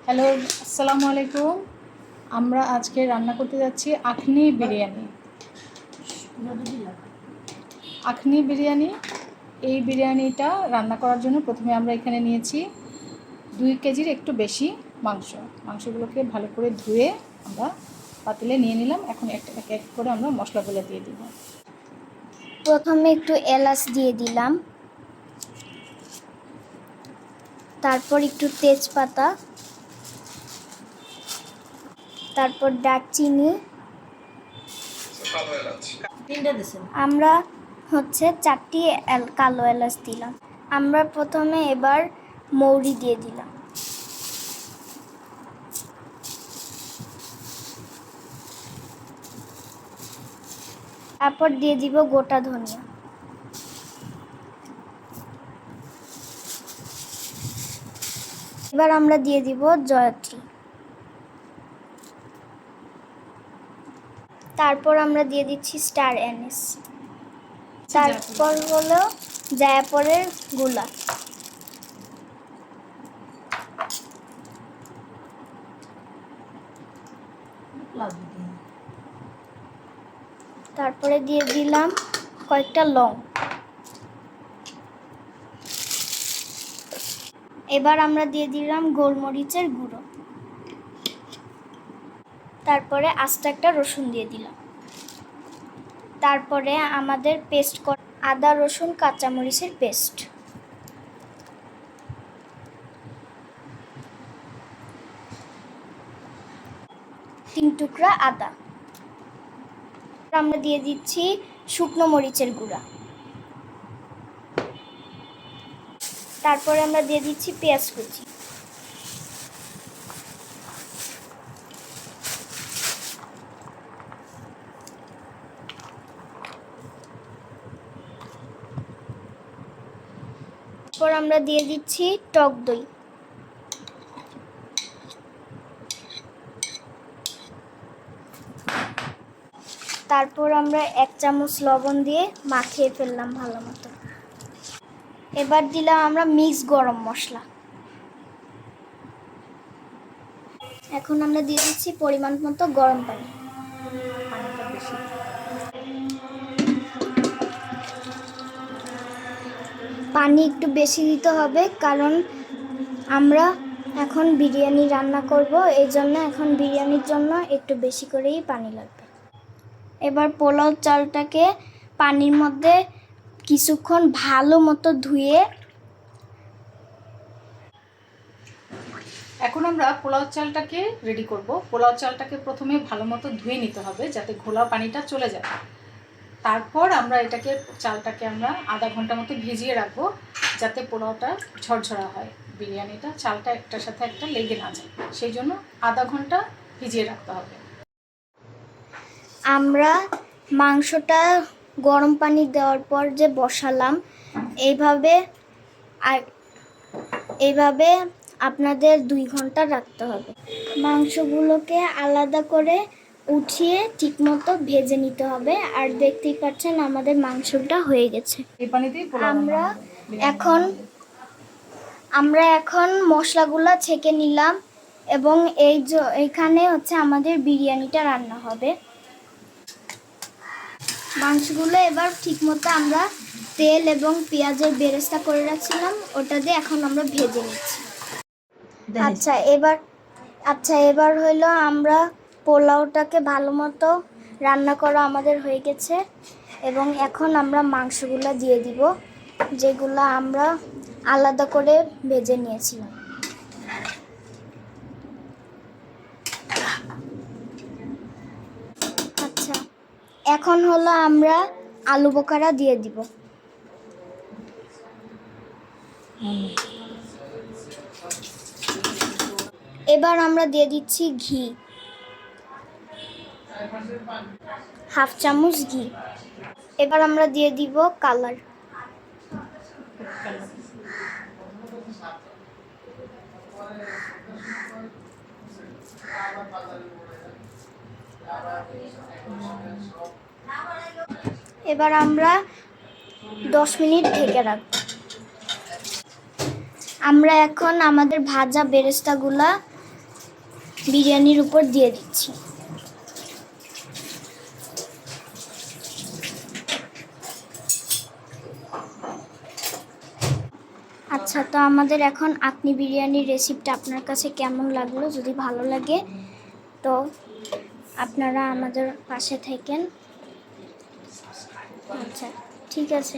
Hello, আসসালামু আলাইকুম। আমরা আজকে রান্না করতে যাচ্ছি আখনি বিরিয়ানি। এই বিরিয়ানিটা রান্না করার জন্য প্রথমে আমরা এখানে নিয়েছি 2 কেজির একটু বেশি মাংসগুলোকে ভালো করে ধুয়ে আমরা পাতিলে নিয়ে নিলাম। এখন এক এক করে আমরা মশলাগুলো দিয়ে দিব। প্রথমে একটু এলাচ দিয়ে দিলাম, তারপর একটু তেজপাতা, তারপর দারচিনি। আমরা 4টি কালো এলাচ দিলাম। আমরা প্রথমে এবার মৌরি দিয়ে দিলাম। তারপর দিয়ে দিব গোটা ধনিয়া। এবার আমরা দিয়ে দিব জয়ত্রী। তারপর আমরা দিয়ে দিচ্ছি স্টার অ্যানিস। তারপর হলো জায়ফলের গুঁড়া। তারপরে দিয়ে দিলাম কয়েকটা লং। এবার আমরা দিয়ে দিলাম গোলমরিচের গুঁড়ো। তারপরে আস্ত একটা রসুন দিয়ে দিলাম। তারপরে আমাদের পেস্ট করা আদা রসুন কাঁচামরিচের পেস্ট। তিন টুকরা আদা। আমরা দিয়ে দিচ্ছি শুকনো মরিচের গুঁড়া। তারপরে আমরা দিয়ে দিচ্ছি পেঁয়াজ কুচি। তারপর আমরা দিয়ে দিচ্ছি টক দই। তারপর আমরা 1 চামচ লবণ দিয়ে মাখিয়ে ফেললাম ভালো মতো। এবার দিলাম আমরা মিক্স গরম মশলা। এখন আমরা দিয়ে দিচ্ছি পরিমাণ মতো গরম পানি। পানি একটু বেশি দিতে হবে, কারণ আমরা এখন বিরিয়ানি রান্না করব, এই জন্য এখন বিরিয়ানির জন্য একটু বেশি করেই পানি লাগবে। এবার পোলাও চালটাকে পানির মধ্যে কিছুক্ষণ ভালো মতো ধুয়ে এখন আমরা পোলাও চালটাকে রেডি করব। পোলাও চালটাকে প্রথমে ভালো মতো ধুয়ে নিতে হবে যাতে ঘোলা পানিটা চলে যায়। তারপর আমরা চালটাকে আমরা আধা ঘন্টা মতো ভিজিয়ে রাখবো যাতে পোলাওটা ঝরঝরা হয়, বিরিয়ানিটা চালটা একটার সাথে একটা লেগে না যায়, সেই জন্য আধা ঘন্টা ভিজিয়ে রাখতে হবে। আমরা মাংসটা গরম পানি দেওয়ার পর যে বসালাম, এইভাবে আপনাদের 2 ঘন্টা রাখতে হবে। মাংসগুলোকে আলাদা করে উঠিয়ে ঠিকমতো ভেজে নিতে হবে। আর দেখতেই পাচ্ছেন আমাদের মাংসটা হয়ে গেছে। এই পানিতেই আমরা এখন মশলাগুলো ছেঁকে নিলাম এবং এইখানে আমাদের বিরিয়ানিটা রান্না হবে। মাংসগুলো এবার ঠিকমতো আমরা তেল এবং পেঁয়াজের বেরেস্তা করে রাখছিলাম, ওটা দিয়ে এখন আমরা ভেজে নিচ্ছি। এবার হলো আমরা পোলাওটাকে ভালো মতো রান্না করা আমাদের হয়ে গেছে এবং এখন আমরা মাংসগুলো দিয়ে দিব, যেগুলো আমরা আলাদা করে ভেজে নিয়েছিলাম। এখন হলো আমরা আলু বোখারা দিয়ে দিব। এবার আমরা দিয়ে দিচ্ছি ঘি, 1/2 চামচ ঘি। এবার আমরা দিয়ে দিব কালার। এবার আমরা 10 মিনিট ঢেকে রাখব। আমরা এখন আমাদের ভাজা বেরেস্তাগুলা বিরিয়ানির উপর দিয়ে দিচ্ছি। আচ্ছা, তো আমাদের এখন আখনি বিরিয়ানির রেসিপিটা আপনার কাছে কেমন লাগলো? যদি ভালো লাগে তো আপনারা আমাদের পাশে থাকেন। আচ্ছা, ঠিক আছে।